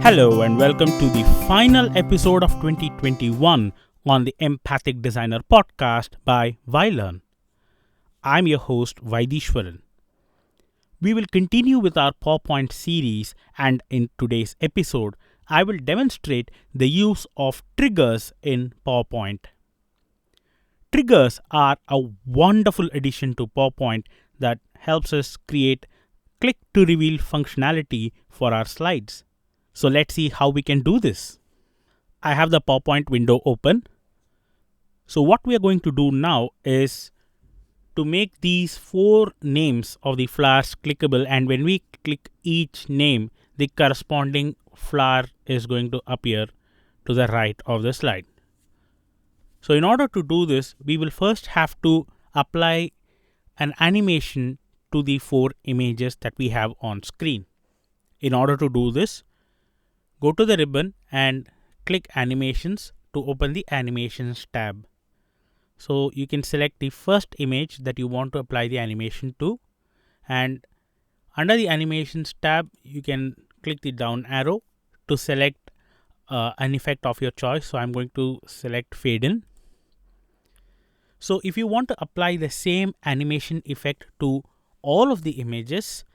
Hello and welcome to the final episode of 2021 on the Empathic Designer podcast by Vylearn. I'm your host Vaidishwaran. We will continue with our PowerPoint series, and in today's episode, I will demonstrate the use of triggers in PowerPoint. Triggers are a wonderful addition to PowerPoint that helps us create click to reveal functionality for our slides. So let's see how we can do this. I have the PowerPoint window open. So what we are going to do now is to make these 4 names of the flowers clickable, and when we click each name, the corresponding flower is going to appear to the right of the slide. So in order to do this, we will first have to apply an animation to the 4 images that we have on screen. In order to do this, go to the ribbon and click Animations to open the Animations tab. So you can select the first image that you want to apply the animation to, and under the Animations tab you can click the down arrow to select an effect of your choice. So I'm going to select Fade In. So if you want to apply the same animation effect to all of the images,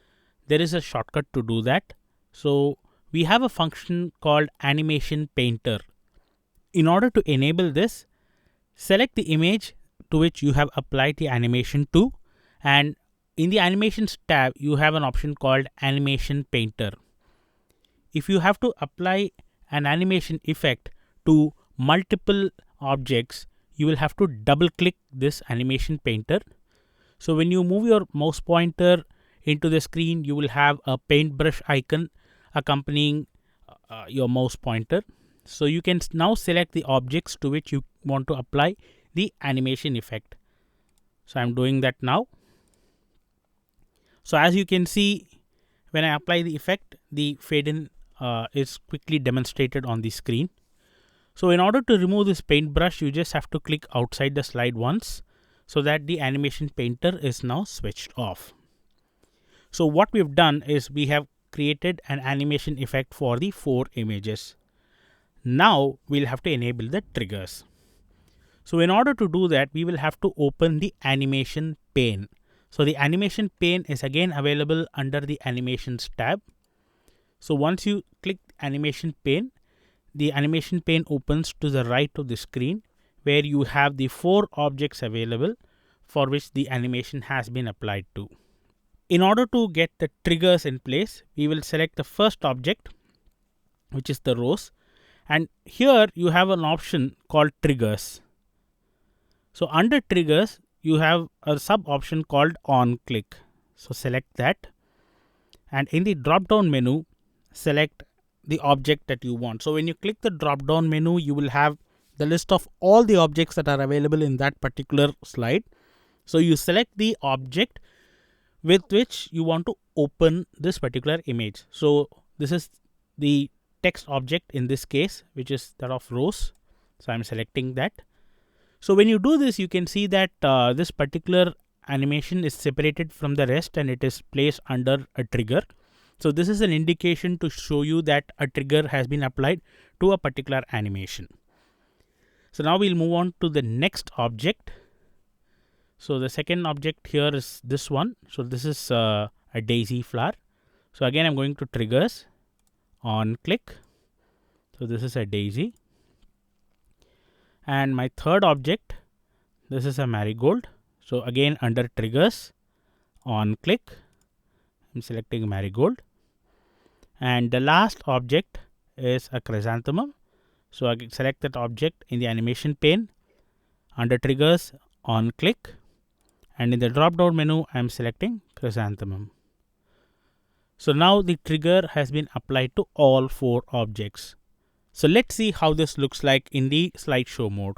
there is a shortcut to do that. So we have a function called Animation Painter. In order to enable this, select the image to which you have applied the animation to, and in the Animations tab you have an option called Animation Painter. If you have to apply an animation effect to multiple objects, you will have to double click this Animation Painter. So when you move your mouse pointer into the screen, you will have a paintbrush icon accompanying your mouse pointer. So you can now select the objects to which you want to apply the animation effect. So I'm doing that now. So as you can see, when I apply the effect, the fade in is quickly demonstrated on the screen. So in order to remove this paintbrush, you just have to click outside the slide once so that the animation painter is now switched off. So what we've done is we have created an animation effect for the 4 images. Now we'll have to enable the triggers. So in order to do that, we will have to open the animation pane. So the animation pane is again available under the Animations tab. So once you click animation pane, the animation pane opens to the right of the screen, where you have the 4 objects available for which the animation has been applied to. In order to get the triggers in place, we will select the first object, which is the rose, and here you have an option called triggers. So under triggers, you have a sub option called on click. So select that, and in the drop down menu, select the object that you want. So when you click the drop down menu, you will have the list of all the objects that are available in that particular slide. So you select the object with which you want to open this particular image. So this is the text object in this case, which is that of rose. So I'm selecting that. So when you do this, you can see that this particular animation is separated from the rest and it is placed under a trigger. So this is an indication to show you that a trigger has been applied to a particular animation. So now we'll move on to the next object. So the second object here is this one. So this is a daisy flower. So again, I'm going to triggers, on click. So this is a daisy. And my third object, this is a marigold. So again, under triggers, on click, I'm selecting marigold. And the last object is a chrysanthemum. So I can select that object in the animation pane, under triggers, on click. And in the drop down menu, I am selecting chrysanthemum. So now the trigger has been applied to all 4 objects. So let's see how this looks like in the slideshow mode.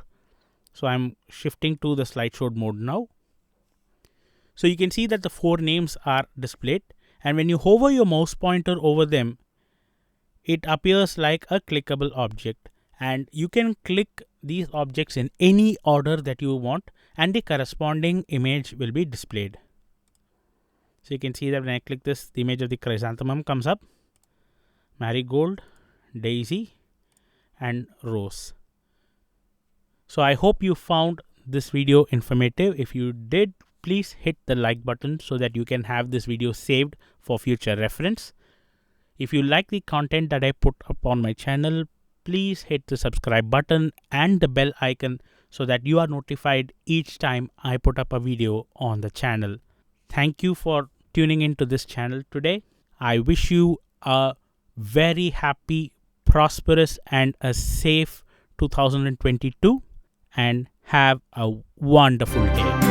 So I'm shifting to the slideshow mode now. So you can see that the 4 names are displayed, and when you hover your mouse pointer over them, it appears like a clickable object, and you can click these objects in any order that you want, and the corresponding image will be displayed. So you can see that when I click this, the image of the chrysanthemum comes up, marigold, Daisy, and Rose. So I hope you found this video informative. If you did, please hit the like button so that you can have this video saved for future reference. If you like the content that I put up on my channel, please hit the subscribe button and the bell icon so that you are notified each time I put up a video on the channel. Thank you for tuning into this channel today. I wish you a very happy, prosperous, and a safe 2022, and have a wonderful day.